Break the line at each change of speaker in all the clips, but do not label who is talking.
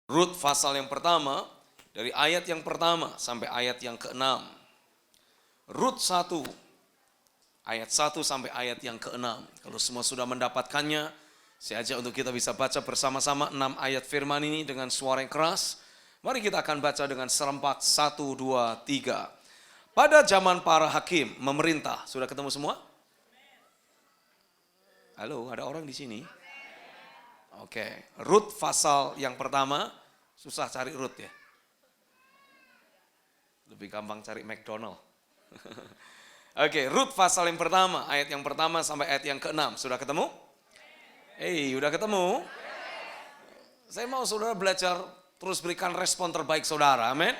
Rut pasal yang pertama, dari ayat yang pertama sampai ayat yang ke-6. Rut 1, ayat 1 sampai ayat yang ke-6. Kalau semua sudah mendapatkannya, saya ajak untuk kita bisa baca bersama-sama 6 ayat firman ini dengan suara yang keras. Mari kita akan baca dengan serempak 1, 2, 3. Pada zaman para hakim memerintah, sudah ketemu semua? Halo, ada orang di sini? Oke, Rut pasal yang pertama, susah cari Rut ya. Lebih gampang cari McDonald. Oke, Rut pasal yang pertama, ayat yang pertama sampai ayat yang ke-6. Sudah ketemu? Udah ketemu? Saya mau saudara belajar terus berikan respon terbaik saudara, amin?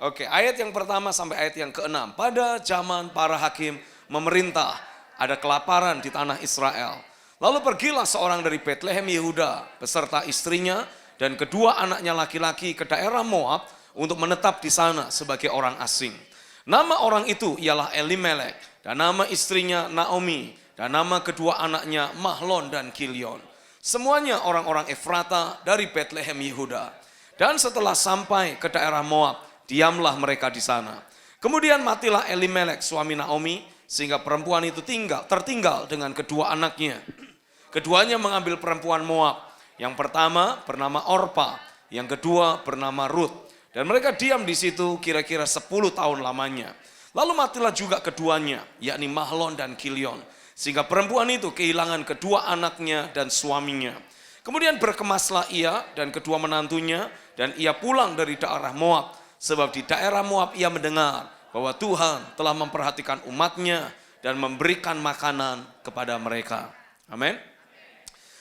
Oke, ayat yang pertama sampai ayat yang ke-6. Pada zaman para hakim memerintah, ada kelaparan di tanah Israel. Lalu pergilah seorang dari Betlehem Yehuda beserta istrinya dan kedua anaknya laki-laki ke daerah Moab untuk menetap di sana sebagai orang asing. Nama orang itu ialah Elimelek dan nama istrinya Naomi dan nama kedua anaknya Mahlon dan Kilion. Semuanya orang-orang Efrata dari Betlehem Yehuda. Dan setelah sampai ke daerah Moab, diamlah mereka di sana. Kemudian matilah Elimelek suami Naomi sehingga perempuan itu tertinggal dengan kedua anaknya. Keduanya mengambil perempuan Moab. Yang pertama bernama Orpa, yang kedua bernama Rut. Dan mereka diam di situ kira-kira 10 tahun lamanya. Lalu matilah juga keduanya, yakni Mahlon dan Kilion. Sehingga perempuan itu kehilangan kedua anaknya dan suaminya. Kemudian berkemaslah ia dan kedua menantunya, dan ia pulang dari daerah Moab. Sebab di daerah Moab ia mendengar bahwa Tuhan telah memperhatikan umatnya dan memberikan makanan kepada mereka. Amin.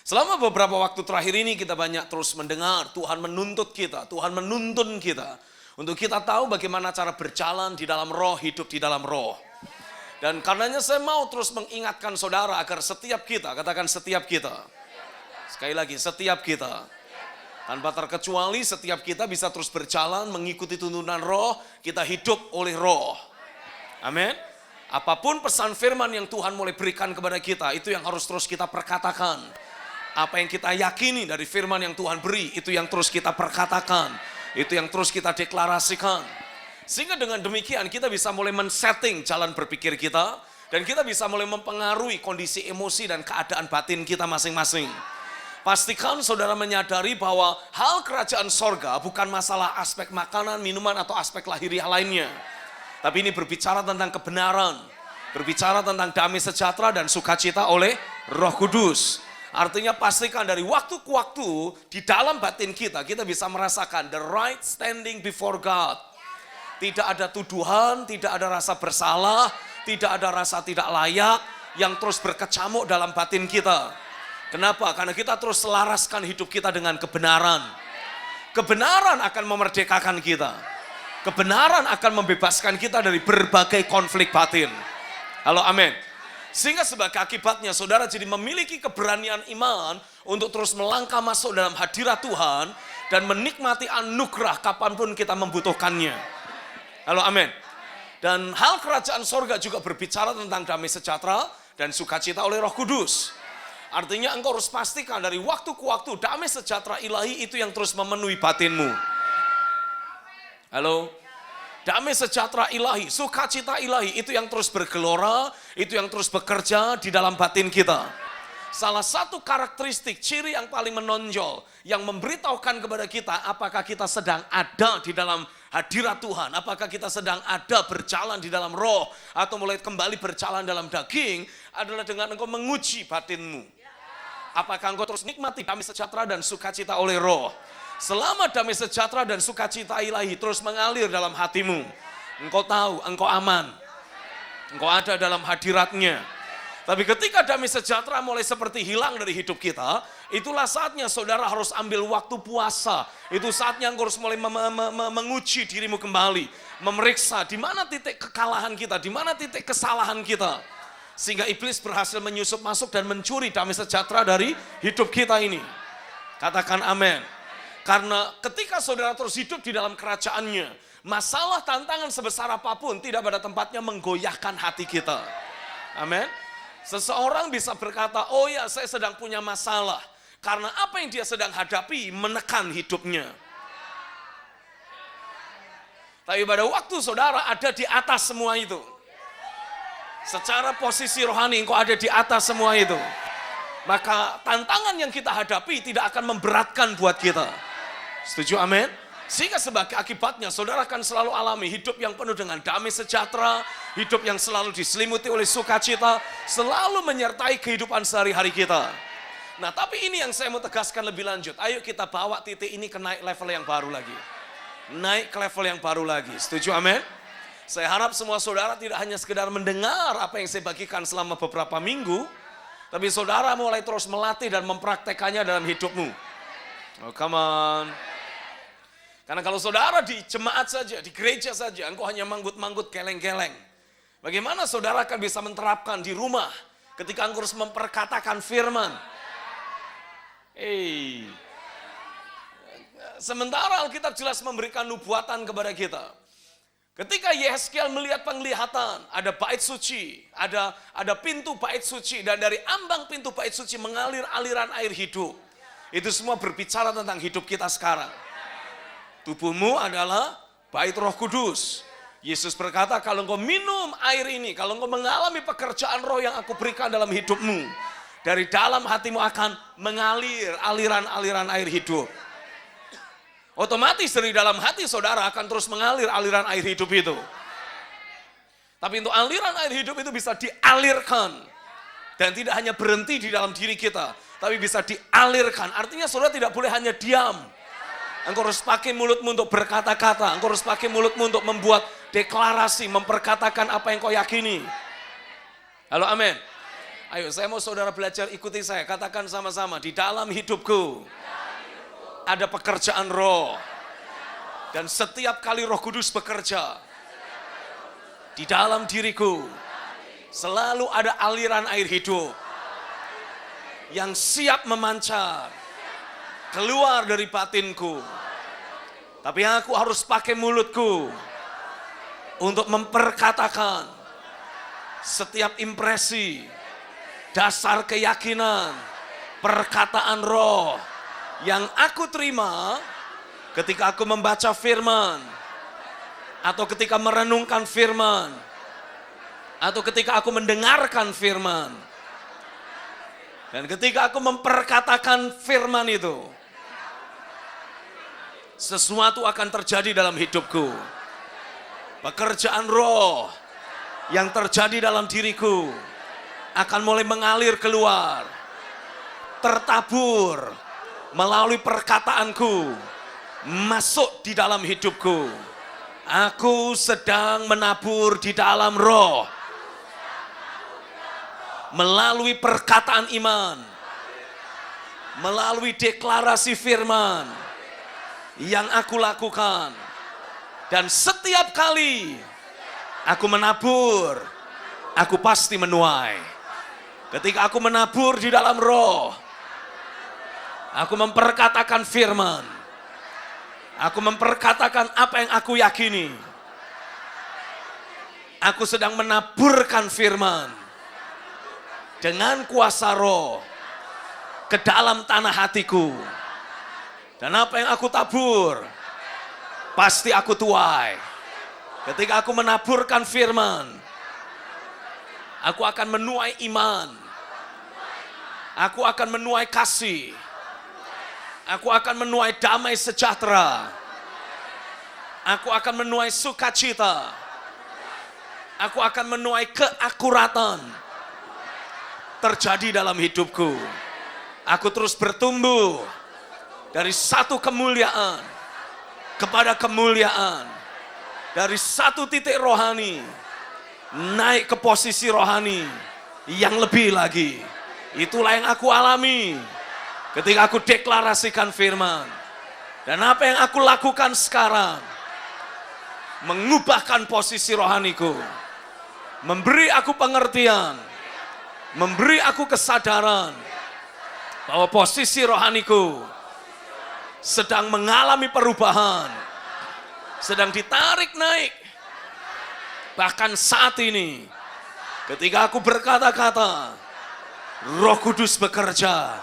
Selama beberapa waktu terakhir ini kita banyak terus mendengar Tuhan menuntut kita, Tuhan menuntun kita. Untuk kita tahu bagaimana cara berjalan di dalam roh, hidup di dalam roh. Dan karenanya saya mau terus mengingatkan saudara agar setiap kita, katakan setiap kita. Sekali lagi, setiap kita. Tanpa terkecuali setiap kita bisa terus berjalan mengikuti tuntunan roh, kita hidup oleh roh. Amin. Apapun pesan firman yang Tuhan mulai berikan kepada kita, itu yang harus terus kita perkatakan. Apa yang kita yakini dari firman yang Tuhan beri, itu yang terus kita perkatakan. Itu yang terus kita deklarasikan. Sehingga dengan demikian kita bisa mulai men-setting jalan berpikir kita. Dan kita bisa mulai mempengaruhi kondisi emosi dan keadaan batin kita masing-masing. Pastikan saudara menyadari bahwa hal kerajaan sorga bukan masalah aspek makanan, minuman, atau aspek lahiriah lainnya. Tapi ini berbicara tentang kebenaran. Berbicara tentang damai sejahtera dan sukacita oleh Roh Kudus. Artinya pastikan dari waktu ke waktu di dalam batin kita bisa merasakan the right standing before God. Tidak ada tuduhan, tidak ada rasa bersalah, tidak ada rasa tidak layak yang terus berkecamuk dalam batin kita. Kenapa? Karena kita terus selaraskan hidup kita dengan kebenaran. Kebenaran akan memerdekakan kita. Kebenaran akan membebaskan kita dari berbagai konflik batin. Halo, amin. Sehingga sebagai akibatnya saudara jadi memiliki keberanian iman untuk terus melangkah masuk dalam hadirat Tuhan dan menikmati anugerah kapanpun kita membutuhkannya. Halo, amin. Dan hal kerajaan sorga juga berbicara tentang damai sejahtera dan sukacita oleh Roh Kudus. Artinya engkau harus pastikan dari waktu ke waktu damai sejahtera ilahi itu yang terus memenuhi batinmu. Halo. Damai sejahtera ilahi, sukacita ilahi itu yang terus bergelora, itu yang terus bekerja di dalam batin kita. Salah satu karakteristik ciri yang paling menonjol yang memberitahukan kepada kita apakah kita sedang ada di dalam hadirat Tuhan, apakah kita sedang ada berjalan di dalam roh atau mulai kembali berjalan dalam daging adalah dengan engkau menguji batinmu. Apakah engkau terus nikmati damai sejahtera dan sukacita oleh roh? Selama damai sejahtera dan sukacita ilahi terus mengalir dalam hatimu, engkau tahu, engkau aman. Engkau ada dalam hadiratnya. Tapi ketika damai sejahtera mulai seperti hilang dari hidup kita, itulah saatnya saudara harus ambil waktu puasa. Itu saatnya engkau harus mulai menguji dirimu kembali. Memeriksa di mana titik kekalahan kita, di mana titik kesalahan kita. Sehingga iblis berhasil menyusup masuk dan mencuri damai sejahtera dari hidup kita ini. Katakan amin. Karena ketika saudara terus hidup di dalam kerajaannya, masalah tantangan sebesar apapun tidak pada tempatnya menggoyahkan hati kita. Amin. Seseorang bisa berkata, oh ya saya sedang punya masalah. Karena apa yang dia sedang hadapi menekan hidupnya. Tapi pada waktu saudara ada di atas semua itu. Secara posisi rohani engkau ada di atas semua itu. Maka tantangan yang kita hadapi tidak akan memberatkan buat kita. Setuju, amin? Sehingga sebagai akibatnya saudara akan selalu alami hidup yang penuh dengan damai sejahtera, hidup yang selalu diselimuti oleh sukacita, selalu menyertai kehidupan sehari-hari kita. Nah, tapi ini yang saya mau tegaskan lebih lanjut. Ayo kita bawa titik ini ke naik level yang baru lagi. Naik ke level yang baru lagi. Setuju, amin? Saya harap semua saudara tidak hanya sekedar mendengar apa yang saya bagikan selama beberapa minggu, tapi saudara mulai terus melatih dan mempraktekannya dalam hidupmu. Oh, come on. Karena kalau saudara di jemaat saja, di gereja saja, engkau hanya manggut-manggut keleng-keleng. Bagaimana saudara akan bisa menerapkan di rumah ketika engkau harus memperkatakan firman? Sementara Alkitab jelas memberikan nubuatan kepada kita. Ketika Yehezkiel melihat penglihatan, ada bait suci, ada pintu bait suci, dan dari ambang pintu bait suci mengalir aliran air hidup. Itu semua berbicara tentang hidup kita sekarang. Tubuhmu adalah bait Roh Kudus. Yesus berkata, kalau engkau minum air ini, kalau engkau mengalami pekerjaan roh yang aku berikan dalam hidupmu, dari dalam hatimu akan mengalir aliran-aliran air hidup. Otomatis dari dalam hati saudara akan terus mengalir aliran air hidup itu. Tapi untuk aliran air hidup itu bisa dialirkan. Dan tidak hanya berhenti di dalam diri kita, tapi bisa dialirkan. Artinya saudara tidak boleh hanya diam. Engkau harus pakai mulutmu untuk berkata-kata. Engkau harus pakai mulutmu untuk membuat deklarasi, memperkatakan apa yang kau yakini. Halo, amin. Ayo, saya mau saudara belajar, ikuti saya. Katakan sama-sama, di dalam hidupku ada pekerjaan roh. Dan setiap kali Roh Kudus bekerja, di dalam diriku selalu ada aliran air hidup yang siap memancar keluar dari batinku. Tapi aku harus pakai mulutku untuk memperkatakan setiap impresi, dasar keyakinan, perkataan roh yang aku terima ketika aku membaca firman, atau ketika merenungkan firman, atau ketika aku mendengarkan firman, dan ketika aku memperkatakan firman itu, sesuatu akan terjadi dalam hidupku. Pekerjaan roh yang terjadi dalam diriku akan mulai mengalir keluar, tertabur melalui perkataanku, masuk di dalam hidupku. Aku sedang menabur di dalam roh, melalui perkataan iman, melalui deklarasi firman yang aku lakukan. Dan setiap kali aku menabur, aku pasti menuai. Ketika aku menabur di dalam roh, aku memperkatakan firman. Aku memperkatakan apa yang aku yakini. Aku sedang menaburkan firman dengan kuasa roh ke dalam tanah hatiku. Dan apa yang aku tabur, pasti aku tuai. Ketika aku menaburkan firman, aku akan menuai iman. Aku akan menuai kasih. Aku akan menuai damai sejahtera. Aku akan menuai sukacita. Aku akan menuai keakuratan terjadi dalam hidupku. Aku terus bertumbuh dari satu kemuliaan kepada kemuliaan. Dari satu titik rohani naik ke posisi rohani yang lebih lagi. Itulah yang aku alami ketika aku deklarasikan firman. Dan apa yang aku lakukan sekarang, mengubahkan posisi rohaniku, memberi aku pengertian, memberi aku kesadaran bahwa posisi rohaniku sedang mengalami perubahan, sedang ditarik naik. Bahkan saat ini, ketika aku berkata-kata, Roh Kudus bekerja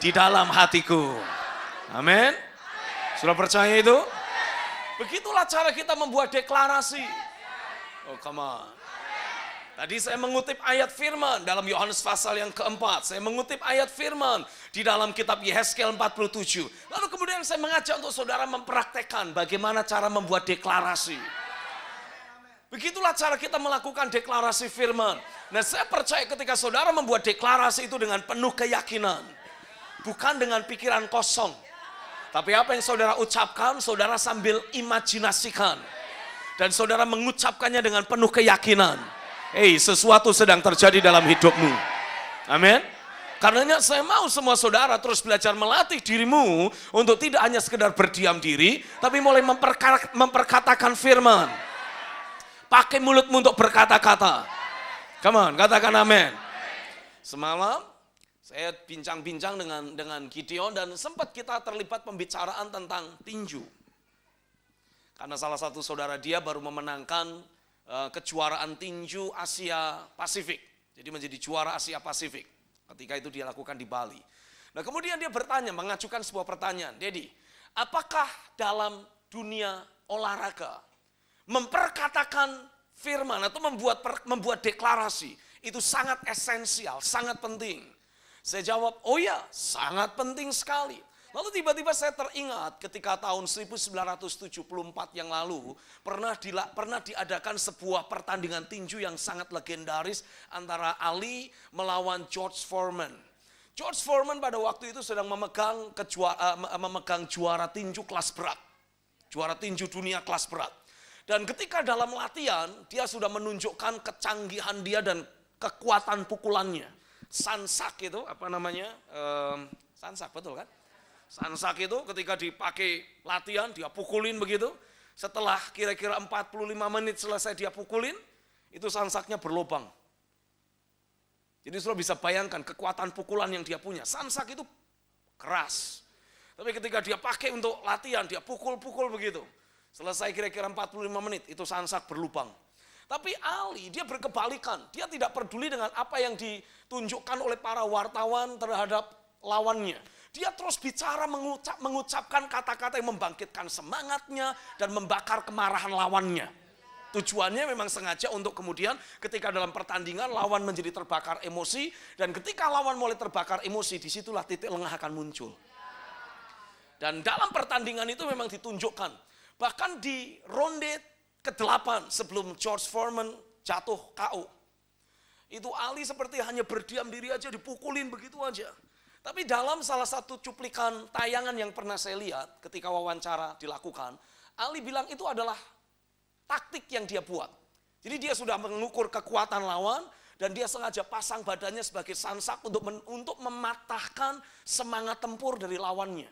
di dalam hatiku. Amin. Sudah percaya itu? Begitulah cara kita membuat deklarasi. Oh, come on. Tadi saya mengutip ayat firman dalam Yohanes pasal yang keempat. Saya mengutip ayat firman di dalam kitab Yehezkiel 47. Lalu kemudian saya mengajak untuk saudara mempraktekkan bagaimana cara membuat deklarasi. Begitulah cara kita melakukan deklarasi firman. Nah, saya percaya ketika saudara membuat deklarasi itu dengan penuh keyakinan. Bukan dengan pikiran kosong. Tapi apa yang saudara ucapkan, saudara sambil imajinasikan. Dan saudara mengucapkannya dengan penuh keyakinan. Sesuatu sedang terjadi dalam hidupmu. Amin. Karenanya saya mau semua saudara terus belajar melatih dirimu untuk tidak hanya sekedar berdiam diri, tapi mulai memperkatakan firman. Pakai mulutmu untuk berkata-kata. Come on, katakan amin. Semalam saya bincang-bincang dengan Gideon dan sempat kita terlibat pembicaraan tentang tinju. Karena salah satu saudara dia baru memenangkan kejuaraan tinju Asia Pasifik. Jadi menjadi juara Asia Pasifik. Ketika itu dia lakukan di Bali. Nah, kemudian dia bertanya, mengajukan sebuah pertanyaan. Dedi, apakah dalam dunia olahraga memperkatakan firman atau membuat deklarasi itu sangat esensial, sangat penting? Saya jawab, oh ya, sangat penting sekali. Lalu tiba-tiba saya teringat ketika tahun 1974 yang lalu pernah diadakan sebuah pertandingan tinju yang sangat legendaris antara Ali melawan George Foreman. George Foreman pada waktu itu sedang memegang juara tinju kelas berat. Juara tinju dunia kelas berat. Dan ketika dalam latihan dia sudah menunjukkan kecanggihan dia dan kekuatan pukulannya. Sansak itu apa namanya? Sansak betul kan? Sansak itu ketika dipakai latihan, dia pukulin begitu. Setelah kira-kira 45 menit selesai dia pukulin, itu sansaknya berlubang. Jadi sudah bisa bayangkan kekuatan pukulan yang dia punya. Sansak itu keras. Tapi ketika dia pakai untuk latihan, dia pukul-pukul begitu. Selesai kira-kira 45 menit, itu sansak berlubang. Tapi Ali, dia berkebalikan. Dia tidak peduli dengan apa yang ditunjukkan oleh para wartawan terhadap lawannya. Dia terus bicara mengucapkan kata-kata yang membangkitkan semangatnya dan membakar kemarahan lawannya. Tujuannya memang sengaja untuk kemudian ketika dalam pertandingan lawan menjadi terbakar emosi. Dan ketika lawan mulai terbakar emosi, disitulah titik lengah akan muncul. Dan dalam pertandingan itu memang ditunjukkan. Bahkan di ronde ke-8 sebelum George Foreman jatuh KO. Itu Ali seperti hanya berdiam diri aja, dipukulin begitu aja. Tapi dalam salah satu cuplikan tayangan yang pernah saya lihat ketika wawancara dilakukan, Ali bilang itu adalah taktik yang dia buat. Jadi dia sudah mengukur kekuatan lawan dan dia sengaja pasang badannya sebagai sansak untuk mematahkan semangat tempur dari lawannya.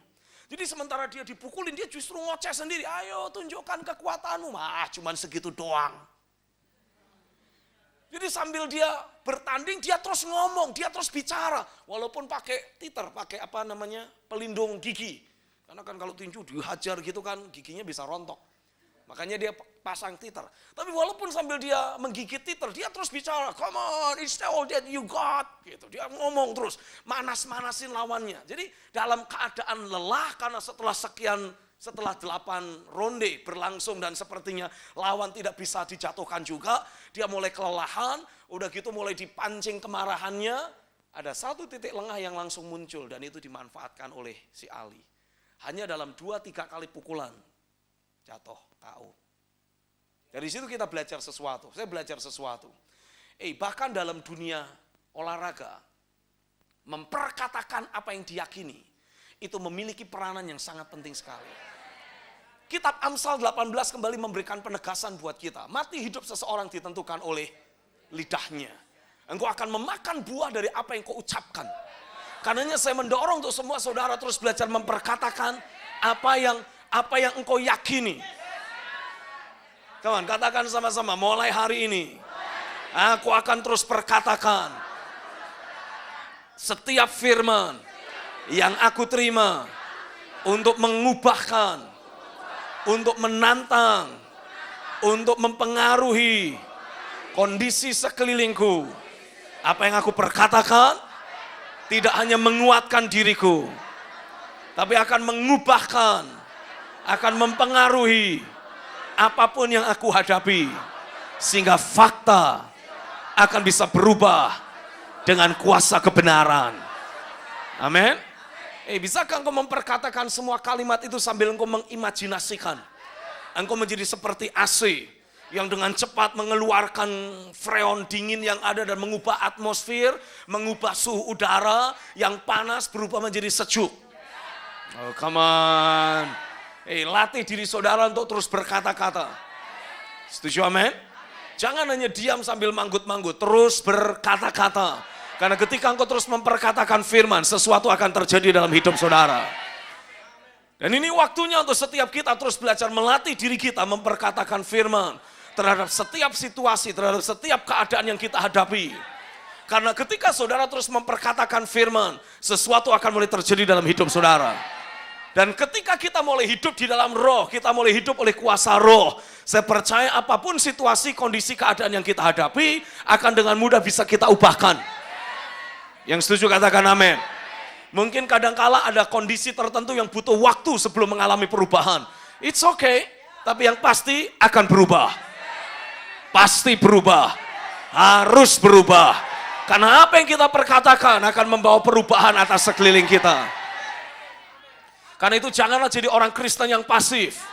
Jadi sementara dia dipukulin, dia justru ngoceh sendiri, ayo tunjukkan kekuatanmu. Cuman segitu doang. Jadi sambil dia bertanding, dia terus ngomong, dia terus bicara. Walaupun pakai titer, pakai pelindung gigi. Karena kan kalau tinju dihajar gitu kan, giginya bisa rontok. Makanya dia pasang titer. Tapi walaupun sambil dia menggigit titer, dia terus bicara, come on, it's all that you got. Gitu. Dia ngomong terus, manas-manasin lawannya. Jadi dalam keadaan lelah karena setelah 8 ronde berlangsung dan sepertinya lawan tidak bisa dijatuhkan juga, dia mulai kelelahan, udah gitu mulai dipancing kemarahannya, ada satu titik lengah yang langsung muncul dan itu dimanfaatkan oleh si Ali. Hanya dalam 2-3 kali pukulan, jatuh KO. Dari situ kita belajar sesuatu, saya belajar sesuatu. Bahkan dalam dunia olahraga, memperkatakan apa yang diyakini, itu memiliki peranan yang sangat penting sekali. Kitab Amsal 18 kembali memberikan penegasan buat kita. Mati hidup seseorang ditentukan oleh lidahnya. Engkau akan memakan buah dari apa yang kau ucapkan. Karenanya saya mendorong untuk semua saudara terus belajar memperkatakan apa yang engkau yakini. Kawan, katakan sama-sama, mulai hari ini aku akan terus perkatakan setiap firman yang aku terima untuk mengubahkan, untuk menantang, untuk mempengaruhi kondisi sekelilingku. Apa yang aku perkatakan tidak hanya menguatkan diriku, tapi akan mengubahkan, akan mempengaruhi apapun yang aku hadapi. Sehingga fakta akan bisa berubah dengan kuasa kebenaran. Amin. Bisakah engkau memperkatakan semua kalimat itu sambil engkau mengimajinasikan? Engkau menjadi seperti AC yang dengan cepat mengeluarkan freon dingin yang ada dan mengubah atmosfer, mengubah suhu udara yang panas berubah menjadi sejuk. Oh, come on. Latih diri saudara untuk terus berkata-kata. Setuju, amin? Jangan hanya diam sambil manggut-manggut, terus berkata-kata. Karena ketika engkau terus memperkatakan firman, sesuatu akan terjadi dalam hidup saudara. Dan ini waktunya untuk setiap kita terus belajar melatih diri kita memperkatakan firman terhadap setiap situasi, terhadap setiap keadaan yang kita hadapi. Karena ketika saudara terus memperkatakan firman, sesuatu akan mulai terjadi dalam hidup saudara. Dan ketika kita mulai hidup di dalam roh, kita mulai hidup oleh kuasa roh. Saya percaya apapun situasi, kondisi, keadaan yang kita hadapi, akan dengan mudah bisa kita ubahkan. Yang setuju katakan amin. Mungkin kadangkala ada kondisi tertentu yang butuh waktu sebelum mengalami perubahan. It's okay, tapi yang pasti akan berubah. Pasti berubah. Harus berubah. Karena apa yang kita perkatakan akan membawa perubahan atas sekeliling kita. Karena itu janganlah jadi orang Kristen yang pasif.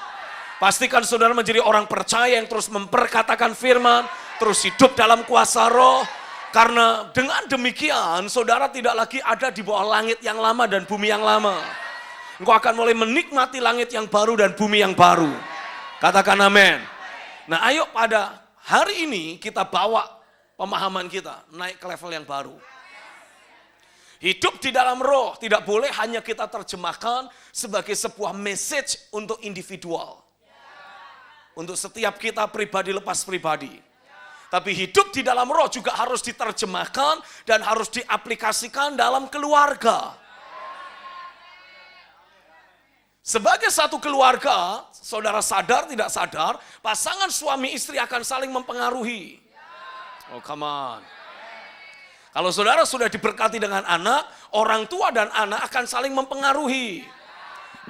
Pastikan saudara menjadi orang percaya yang terus memperkatakan firman, terus hidup dalam kuasa roh. Karena dengan demikian saudara tidak lagi ada di bawah langit yang lama dan bumi yang lama. Engkau akan mulai menikmati langit yang baru dan bumi yang baru. Katakan amin. Nah, ayo pada hari ini kita bawa pemahaman kita naik ke level yang baru. Hidup di dalam roh tidak boleh hanya kita terjemahkan sebagai sebuah message untuk individual. Untuk setiap kita pribadi lepas pribadi. Tapi hidup di dalam roh juga harus diterjemahkan dan harus diaplikasikan dalam keluarga. Sebagai satu keluarga, saudara sadar tidak sadar, pasangan suami istri akan saling mempengaruhi. Oh, come on. Kalau saudara sudah diberkati dengan anak, orang tua dan anak akan saling mempengaruhi.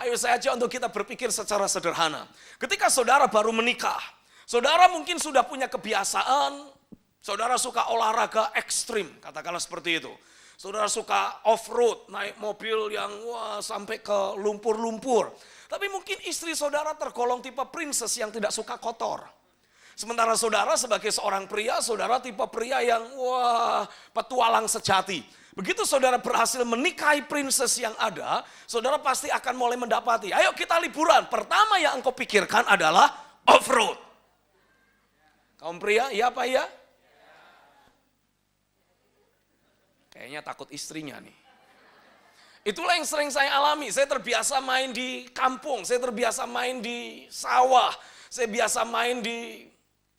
Ayo saya ajak untuk kita berpikir secara sederhana. Ketika saudara baru menikah, saudara mungkin sudah punya kebiasaan, saudara suka olahraga ekstrim, katakanlah seperti itu. Saudara suka off-road, naik mobil yang sampai ke lumpur-lumpur. Tapi mungkin istri saudara tergolong tipe princess yang tidak suka kotor. Sementara saudara sebagai seorang pria, saudara tipe pria yang petualang sejati. Begitu saudara berhasil menikahi princess yang ada, saudara pasti akan mulai mendapati, ayo kita liburan. Pertama yang engkau pikirkan adalah off-road. Kaum pria, iya apa iya? Kayaknya takut istrinya nih. Itulah yang sering saya alami. Saya terbiasa main di kampung, saya terbiasa main di sawah, saya biasa main di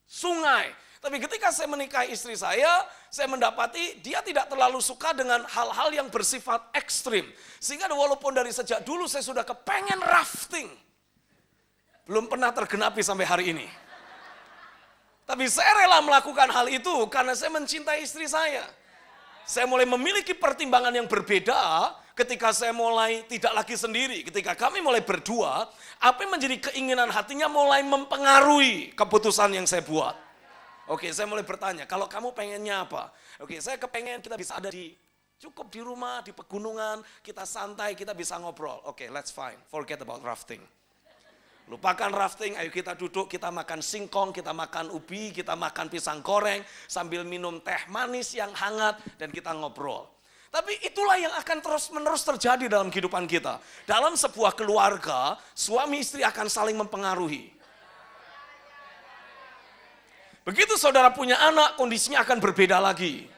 sungai. Tapi ketika saya menikahi istri saya mendapati dia tidak terlalu suka dengan hal-hal yang bersifat ekstrim. Sehingga walaupun dari sejak dulu saya sudah kepengen rafting, belum pernah tergenapi sampai hari ini. Tapi saya rela melakukan hal itu karena saya mencintai istri saya. Saya mulai memiliki pertimbangan yang berbeda ketika saya mulai tidak lagi sendiri. Ketika kami mulai berdua, apa yang menjadi keinginan hatinya mulai mempengaruhi keputusan yang saya buat. Oke, saya mulai bertanya, kalau kamu pengennya apa? Oke, saya kepengen kita bisa ada cukup di rumah, di pegunungan, kita santai, kita bisa ngobrol. Oke, let's fine, forget about rafting. Lupakan rafting, ayo kita duduk, kita makan singkong, kita makan ubi, kita makan pisang goreng, sambil minum teh manis yang hangat, dan kita ngobrol. Tapi itulah yang akan terus-menerus terjadi dalam kehidupan kita. Dalam sebuah keluarga, suami istri akan saling mempengaruhi. Begitu saudara punya anak, kondisinya akan berbeda lagi.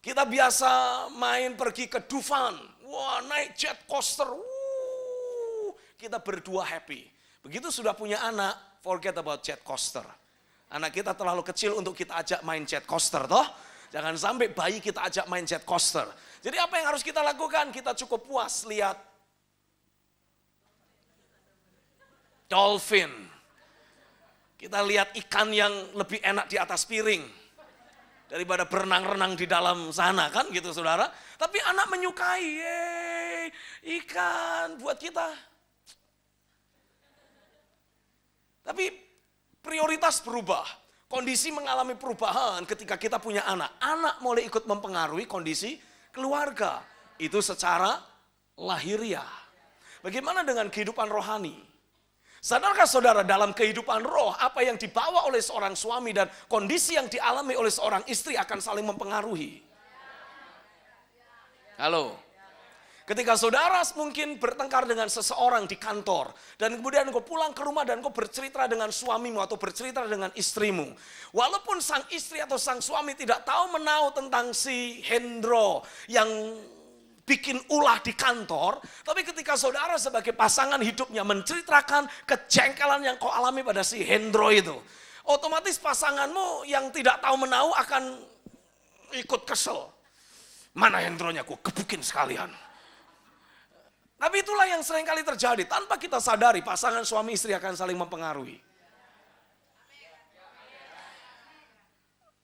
Kita biasa main pergi ke Dufan, naik jet coaster, kita berdua happy. Begitu sudah punya anak, forget about jet coaster. Anak kita terlalu kecil untuk kita ajak main jet coaster, toh? Jangan sampai bayi kita ajak main jet coaster. Jadi apa yang harus kita lakukan? Kita cukup puas lihat dolphin. Kita lihat ikan yang lebih enak di atas piring. daripada berenang-renang di dalam sana kan gitu saudara. Tapi anak menyukai, ikan buat kita. Tapi prioritas berubah, kondisi mengalami perubahan ketika kita punya anak. Anak mulai ikut mempengaruhi kondisi keluarga, itu secara lahiriah. Bagaimana dengan kehidupan rohani? Sadarkah saudara dalam kehidupan roh apa yang dibawa oleh seorang suami dan kondisi yang dialami oleh seorang istri akan saling mempengaruhi? Halo? Ketika saudara mungkin bertengkar dengan seseorang di kantor dan kemudian kau pulang ke rumah dan kau bercerita dengan suamimu atau bercerita dengan istrimu. Walaupun sang istri atau sang suami tidak tahu menau tentang si Hendro yang bikin ulah di kantor, tapi ketika saudara sebagai pasangan hidupnya menceritakan kejengkelan yang kau alami pada si Hendro itu, otomatis pasanganmu yang tidak tahu menau akan ikut kesel. Mana Hendronya, aku gebukin sekalian. Tapi itulah yang sering kali terjadi, tanpa kita sadari pasangan suami istri akan saling mempengaruhi.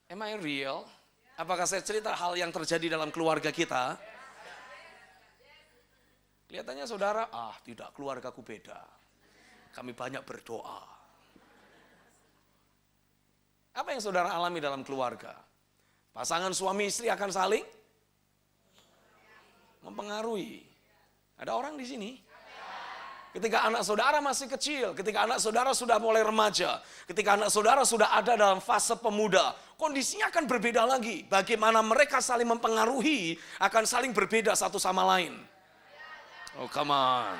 Am I real? Apakah saya cerita hal yang terjadi dalam keluarga kita? Kelihatannya saudara, tidak, keluargaku beda. Kami banyak berdoa. Apa yang saudara alami dalam keluarga? Pasangan suami istri akan saling mempengaruhi. Ada orang di sini? Ketika anak saudara masih kecil, ketika anak saudara sudah mulai remaja, ketika anak saudara sudah ada dalam fase pemuda, kondisinya akan berbeda lagi. Bagaimana mereka saling mempengaruhi akan saling berbeda satu sama lain. Oh come on.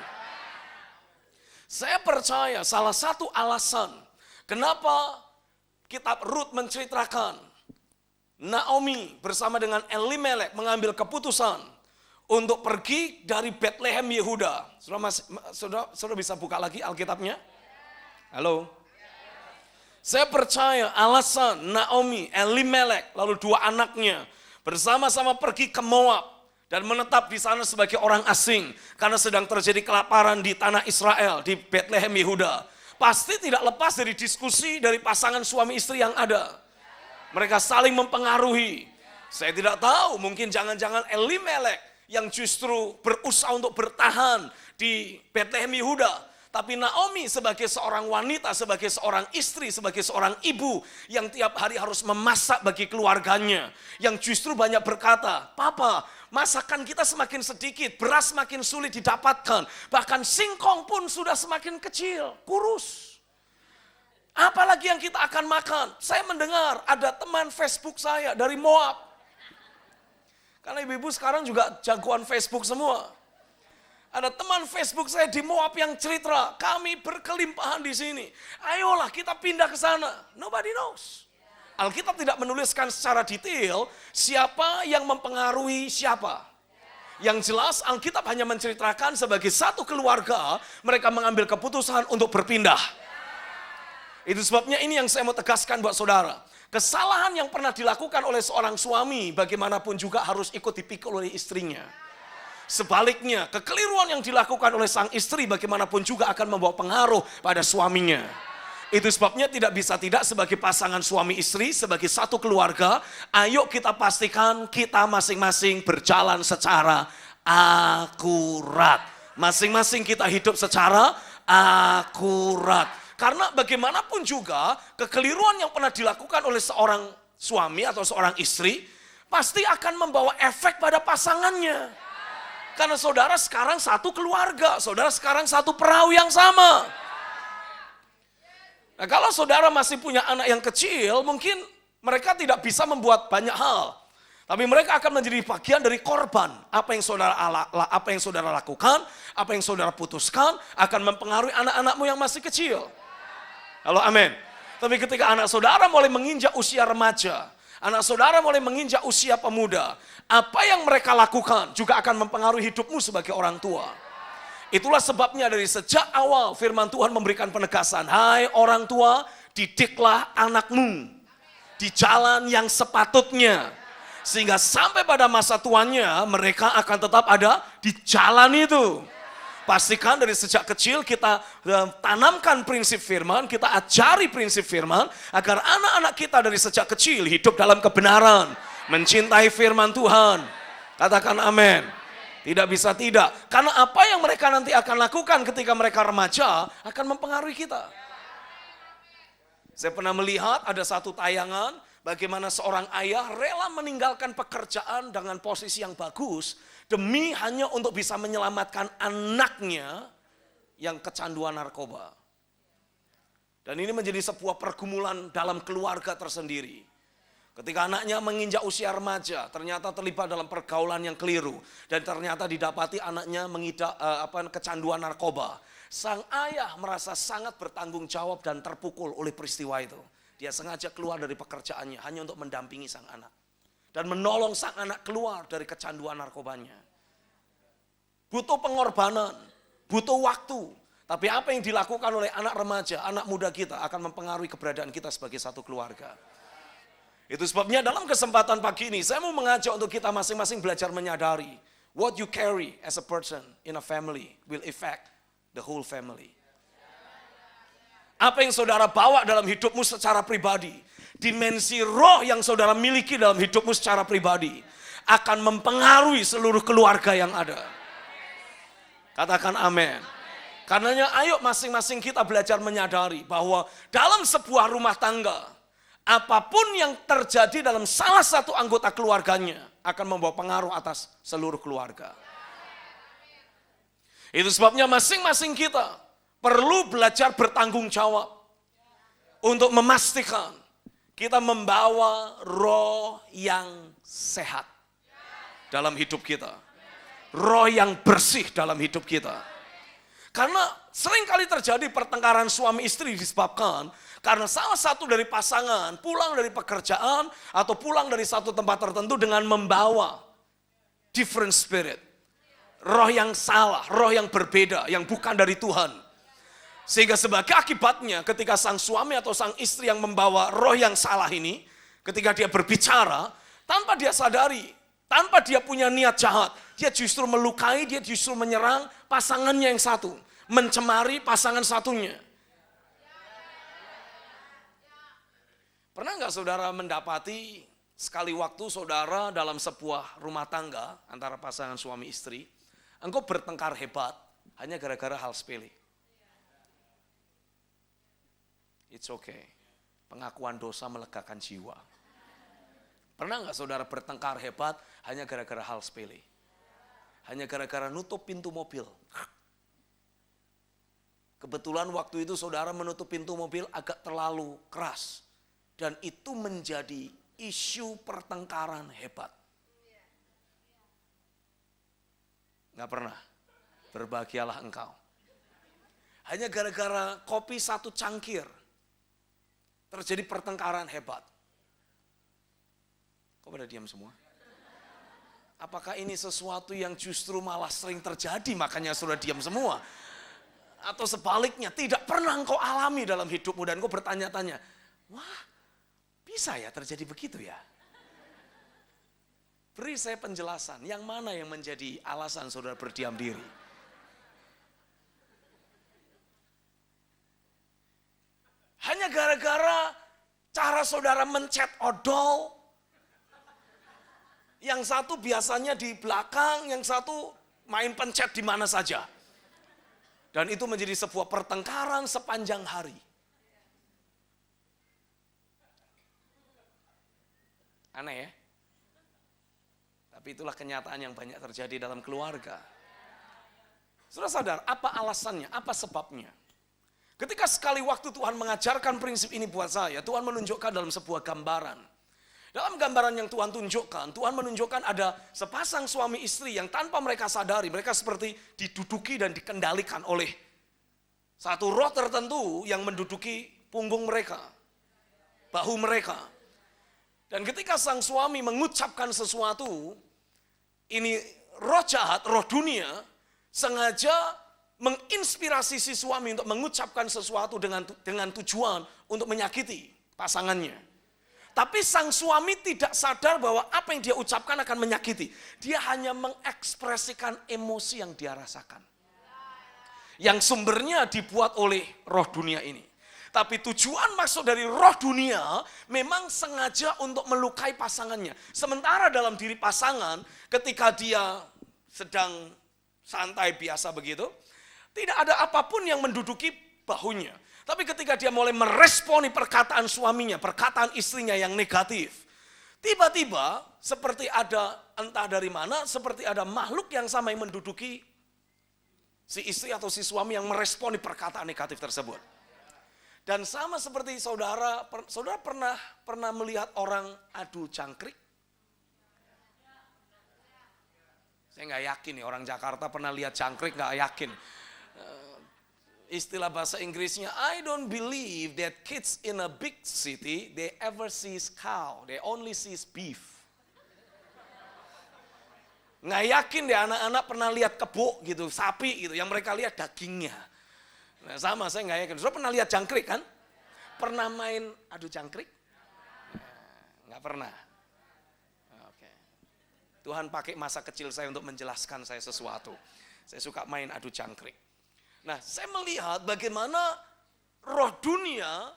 Saya percaya salah satu alasan kenapa kitab Rut menceritakan Naomi bersama dengan Elimelek mengambil keputusan untuk pergi dari Bethlehem Yehuda. Saudara bisa buka lagi Alkitabnya? Halo? Saya percaya alasan Naomi, Elimelek, lalu dua anaknya bersama-sama pergi ke Moab dan menetap di sana sebagai orang asing karena sedang terjadi kelaparan di tanah Israel, di Bethlehem Yehuda. Pasti tidak lepas dari diskusi dari pasangan suami istri yang ada. Mereka saling mempengaruhi. Saya tidak tahu, mungkin jangan-jangan Elimelek yang justru berusaha untuk bertahan di Bethlehem Yehuda. Tapi Naomi sebagai seorang wanita, sebagai seorang istri, sebagai seorang ibu yang tiap hari harus memasak bagi keluarganya. Yang justru banyak berkata, Papa, masakan kita semakin sedikit, beras semakin sulit didapatkan. Bahkan singkong pun sudah semakin kecil, kurus. Apalagi yang kita akan makan? Saya mendengar ada teman Facebook saya dari Moab. Karena ibu-ibu sekarang juga jagoan Facebook semua. Ada teman Facebook saya di Moab yang cerita, kami berkelimpahan di sini. Ayolah kita pindah ke sana. Nobody knows. Alkitab tidak menuliskan secara detail siapa yang mempengaruhi siapa. Yang jelas Alkitab hanya menceritakan sebagai satu keluarga mereka mengambil keputusan untuk berpindah. Itu sebabnya ini yang saya mau tegaskan buat saudara. Kesalahan yang pernah dilakukan oleh seorang suami bagaimanapun juga harus ikut dipikul oleh istrinya. Sebaliknya, kekeliruan yang dilakukan oleh sang istri bagaimanapun juga akan membawa pengaruh pada suaminya. Itu sebabnya tidak bisa tidak sebagai pasangan suami istri, sebagai satu keluarga, ayo kita pastikan kita masing-masing berjalan secara akurat. Masing-masing kita hidup secara akurat. Karena bagaimanapun juga, kekeliruan yang pernah dilakukan oleh seorang suami atau seorang istri, pasti akan membawa efek pada pasangannya. Karena saudara sekarang satu keluarga, saudara sekarang satu perahu yang sama. Nah, kalau saudara masih punya anak yang kecil, mungkin mereka tidak bisa membuat banyak hal. Tapi mereka akan menjadi bagian dari korban. Apa yang saudara lakukan, apa yang saudara putuskan, akan mempengaruhi anak-anakmu yang masih kecil. Halo, amin. Tapi ketika anak saudara mulai menginjak usia remaja, anak saudara mulai menginjak usia pemuda, apa yang mereka lakukan juga akan mempengaruhi hidupmu sebagai orang tua. Itulah sebabnya dari sejak awal firman Tuhan memberikan penegasan, hai orang tua, didiklah anakmu di jalan yang sepatutnya. Sehingga sampai pada masa tuanya mereka akan tetap ada di jalan itu. Pastikan dari sejak kecil kita tanamkan prinsip firman, kita ajari prinsip firman, agar anak-anak kita dari sejak kecil hidup dalam kebenaran, mencintai firman Tuhan. Katakan amin. Tidak bisa tidak. Karena apa yang mereka nanti akan lakukan ketika mereka remaja akan mempengaruhi kita. Saya pernah melihat ada satu tayangan bagaimana seorang ayah rela meninggalkan pekerjaan dengan posisi yang bagus demi hanya untuk bisa menyelamatkan anaknya yang kecanduan narkoba. Dan ini menjadi sebuah pergumulan dalam keluarga tersendiri. Ketika anaknya menginjak usia remaja, ternyata terlibat dalam pergaulan yang keliru. Dan ternyata didapati anaknya mengidap kecanduan narkoba. Sang ayah merasa sangat bertanggung jawab dan terpukul oleh peristiwa itu. Dia sengaja keluar dari pekerjaannya hanya untuk mendampingi sang anak. Dan menolong sang anak keluar dari kecanduan narkobanya. Butuh pengorbanan, butuh waktu. Tapi apa yang dilakukan oleh anak remaja, anak muda kita akan mempengaruhi keberadaan kita sebagai satu keluarga. Itu sebabnya dalam kesempatan pagi ini saya mau mengajak untuk kita masing-masing belajar menyadari. What you carry as a person in a family will affect the whole family. Apa yang saudara bawa dalam hidupmu secara pribadi, dimensi roh yang saudara miliki dalam hidupmu secara pribadi, akan mempengaruhi seluruh keluarga yang ada. Katakan amin. Karenanya ayo masing-masing kita belajar menyadari bahwa dalam sebuah rumah tangga, apapun yang terjadi dalam salah satu anggota keluarganya akan membawa pengaruh atas seluruh keluarga. Itu sebabnya masing-masing kita perlu belajar bertanggung jawab untuk memastikan kita membawa roh yang sehat dalam hidup kita. Roh yang bersih dalam hidup kita. Karena sering kali terjadi pertengkaran suami istri disebabkan karena salah satu dari pasangan pulang dari pekerjaan atau pulang dari satu tempat tertentu dengan membawa different spirit. Roh yang salah, roh yang berbeda, yang bukan dari Tuhan. Sehingga sebagai akibatnya ketika sang suami atau sang istri yang membawa roh yang salah ini, ketika dia berbicara, tanpa dia sadari, tanpa dia punya niat jahat, dia justru melukai, dia justru menyerang pasangannya yang satu, mencemari pasangan satunya. Pernah nggak saudara mendapati sekali waktu saudara dalam sebuah rumah tangga antara pasangan suami istri, engkau bertengkar hebat hanya gara-gara hal sepele? It's okay. Pengakuan dosa melegakan jiwa. Pernah nggak saudara bertengkar hebat hanya gara-gara hal sepele? Hanya gara-gara nutup pintu mobil. Kebetulan waktu itu saudara menutup pintu mobil agak terlalu keras. Dan itu menjadi isu pertengkaran hebat. Nggak pernah. Berbahagialah engkau. Hanya gara-gara kopi satu cangkir. Terjadi pertengkaran hebat. Kok pada diam semua? Apakah ini sesuatu yang justru malah sering terjadi makanya sudah diam semua? Atau sebaliknya tidak pernah engkau alami dalam hidupmu dan engkau bertanya-tanya, wah bisa ya terjadi begitu ya? Beri saya penjelasan, yang mana yang menjadi alasan saudara berdiam diri? Hanya gara-gara cara saudara mencet odol. Yang satu biasanya di belakang, yang satu main pencet di mana saja. Dan itu menjadi sebuah pertengkaran sepanjang hari. Aneh ya? Tapi itulah kenyataan yang banyak terjadi dalam keluarga. Sudah sadar apa alasannya, apa sebabnya? Ketika sekali waktu Tuhan mengajarkan prinsip ini buat saya, Tuhan menunjukkan dalam sebuah gambaran. Dalam gambaran yang Tuhan tunjukkan, Tuhan menunjukkan ada sepasang suami istri yang tanpa mereka sadari, mereka seperti diduduki dan dikendalikan oleh satu roh tertentu yang menduduki punggung mereka, bahu mereka. Dan ketika sang suami mengucapkan sesuatu, ini roh jahat, roh dunia, sengaja menginspirasi si suami untuk mengucapkan sesuatu dengan tujuan untuk menyakiti pasangannya. Tapi sang suami tidak sadar bahwa apa yang dia ucapkan akan menyakiti. Dia hanya mengekspresikan emosi yang dia rasakan. yang sumbernya dibuat oleh roh dunia ini. Tapi tujuan maksud dari roh dunia memang sengaja untuk melukai pasangannya. Sementara dalam diri pasangan ketika dia sedang santai biasa begitu, tidak ada apapun yang menduduki bahunya. Tapi ketika dia mulai meresponi perkataan suaminya, perkataan istrinya yang negatif, tiba-tiba seperti ada entah dari mana, seperti ada makhluk yang sama yang menduduki si istri atau si suami yang meresponi perkataan negatif tersebut. Dan sama seperti saudara pernah melihat orang adu jangkrik? Saya nggak yakin nih, orang Jakarta pernah lihat jangkrik, nggak yakin. Istilah bahasa Inggrisnya, I don't believe that kids in a big city, they ever sees cow, they only sees beef. Nggak yakin deh anak-anak pernah lihat kebo gitu, sapi gitu, yang mereka lihat dagingnya. Nah, sama, saya nggak yakin. Saudara pernah lihat jangkrik kan? Pernah main adu jangkrik? Nggak pernah. Oke. Tuhan pakai masa kecil saya untuk menjelaskan saya sesuatu. Saya suka main adu jangkrik. Nah, saya melihat bagaimana roh dunia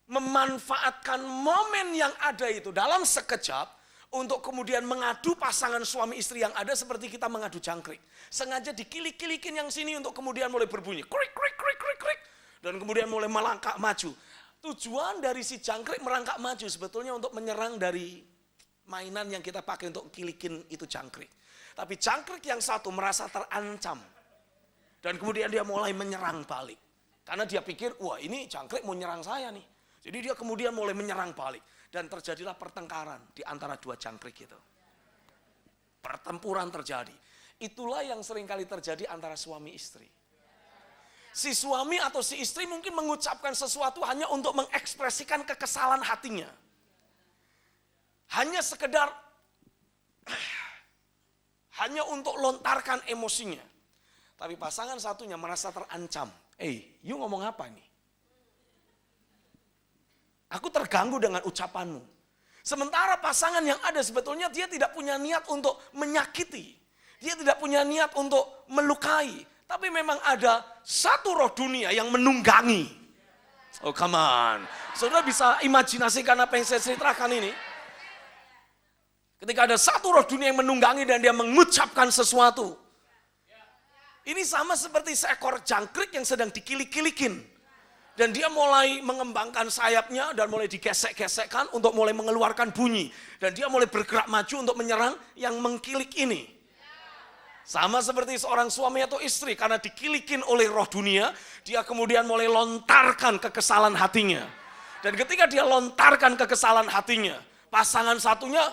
memanfaatkan momen yang ada itu dalam sekejap untuk kemudian mengadu pasangan suami istri yang ada seperti kita mengadu jangkrik. Sengaja dikilik-kilikin yang sini untuk kemudian mulai berbunyi. Krik, krik, krik, krik, krik. Dan kemudian mulai melangkah maju. Tujuan dari si jangkrik merangkak maju sebetulnya untuk menyerang dari mainan yang kita pakai untuk kilikin itu jangkrik. Tapi jangkrik yang satu merasa terancam. Dan kemudian dia mulai menyerang balik. Karena dia pikir, wah ini jangkrik mau nyerang saya nih. Jadi dia kemudian mulai menyerang balik. Dan terjadilah pertengkaran di antara dua jangkrik itu. Pertempuran terjadi. Itulah yang seringkali terjadi antara suami istri. Si suami atau si istri mungkin mengucapkan sesuatu hanya untuk mengekspresikan kekesalan hatinya. Hanya sekedar, hanya untuk lontarkan emosinya. Tapi pasangan satunya merasa terancam. You ngomong apa nih? Aku terganggu dengan ucapanmu. Sementara pasangan yang ada sebetulnya dia tidak punya niat untuk menyakiti. Dia tidak punya niat untuk melukai. Tapi memang ada satu roh dunia yang menunggangi. Oh come on. Saudara bisa imajinasikan apa yang saya ceritakan ini? Ketika ada satu roh dunia yang menunggangi dan dia mengucapkan sesuatu. Ini sama seperti seekor jangkrik yang sedang dikilik-kilikin. Dan dia mulai mengembangkan sayapnya dan mulai digesek-gesekkan untuk mulai mengeluarkan bunyi. Dan dia mulai bergerak maju untuk menyerang yang mengkilik ini. Sama seperti seorang suami atau istri, karena dikilikin oleh roh dunia, dia kemudian mulai lontarkan kekesalan hatinya. Dan ketika dia lontarkan kekesalan hatinya, pasangan satunya,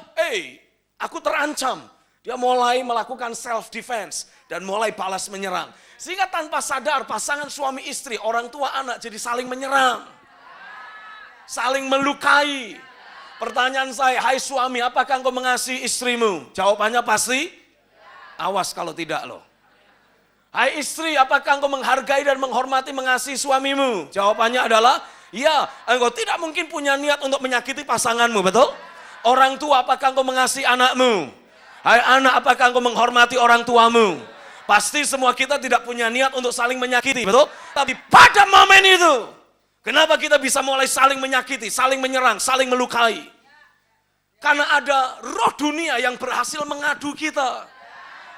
aku terancam. Dia mulai melakukan self defense dan mulai balas menyerang. Sehingga tanpa sadar pasangan suami istri, orang tua anak jadi saling menyerang. Saling melukai. Pertanyaan saya, hai suami, apakah engkau mengasihi istrimu? Jawabannya pasti, awas kalau tidak loh. Hai istri, apakah engkau menghargai dan menghormati mengasihi suamimu? Jawabannya adalah, ya, engkau tidak mungkin punya niat untuk menyakiti pasanganmu, betul? Orang tua, apakah engkau mengasihi anakmu? Hai anak, apakah engkau menghormati orang tuamu? Pasti semua kita tidak punya niat untuk saling menyakiti, betul? Tapi pada momen itu, kenapa kita bisa mulai saling menyakiti, saling menyerang, saling melukai? Karena ada roh dunia yang berhasil mengadu kita.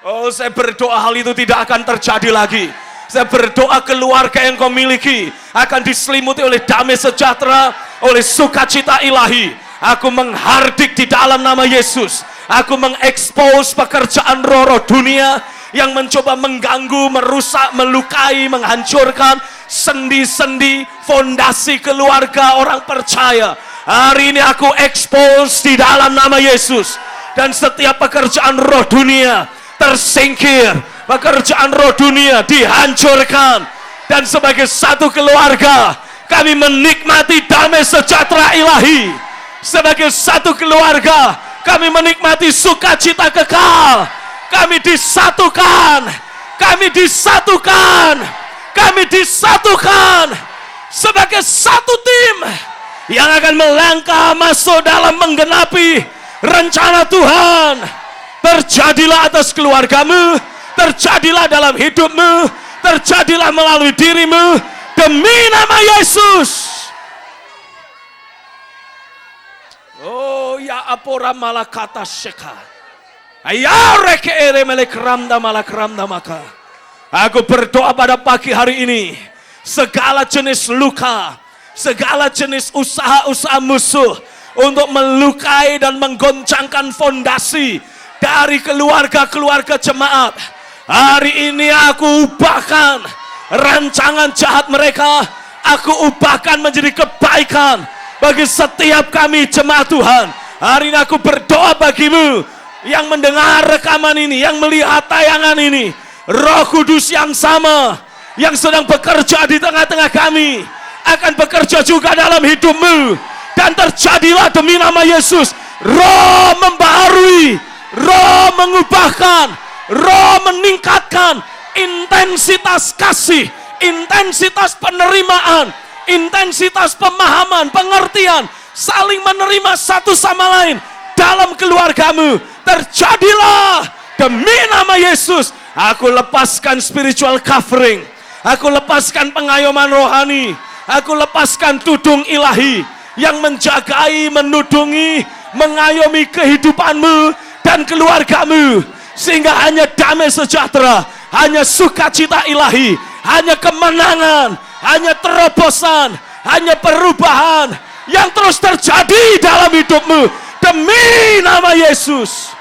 Oh, saya berdoa hal itu tidak akan terjadi lagi. Saya berdoa keluarga yang kau miliki akan diselimuti oleh damai sejahtera, oleh sukacita ilahi. Aku menghardik di dalam nama Yesus. Aku mengekspos pekerjaan roh-roh dunia yang mencoba mengganggu, merusak, melukai, menghancurkan sendi-sendi fondasi keluarga orang percaya. Hari ini aku ekspos di dalam nama Yesus. Dan setiap pekerjaan roh dunia tersingkir. Pekerjaan roh dunia dihancurkan. Dan sebagai satu keluarga, kami menikmati damai sejahtera ilahi. Sebagai satu keluarga, kami menikmati sukacita kekal. Kami disatukan. Kami disatukan. Kami disatukan. Sebagai satu tim yang akan melangkah masuk dalam menggenapi rencana Tuhan. Terjadilah atas keluargamu. Terjadilah dalam hidupmu. terjadilah melalui dirimu demi nama Yesus. Oh ya apora malakata sheka. Ayareke ere melekramda malakramda maka. Aku berdoa pada pagi hari ini, segala jenis luka, segala jenis usaha-usaha musuh untuk melukai dan menggoncangkan fondasi dari keluarga-keluarga jemaat, hari ini aku ubahkan rancangan jahat mereka, aku ubahkan menjadi kebaikan bagi setiap kami jemaat Tuhan. Hari ini aku berdoa bagimu yang mendengar rekaman ini, yang melihat tayangan ini. Roh Kudus yang sama yang sedang bekerja di tengah-tengah kami akan bekerja juga dalam hidupmu. Dan terjadilah demi nama Yesus, roh membaharui, roh mengubahkan, roh meningkatkan intensitas kasih, intensitas penerimaan, intensitas pemahaman, pengertian, saling menerima satu sama lain dalam keluargamu. Terjadilah demi nama Yesus. Aku lepaskan spiritual covering, aku lepaskan pengayoman rohani, aku lepaskan tudung ilahi yang menjagai, menudungi, mengayomi kehidupanmu dan keluargamu, sehingga hanya damai sejahtera, hanya sukacita ilahi, hanya kemenangan, hanya terobosan, hanya perubahan yang terus terjadi dalam hidupmu demi nama Yesus.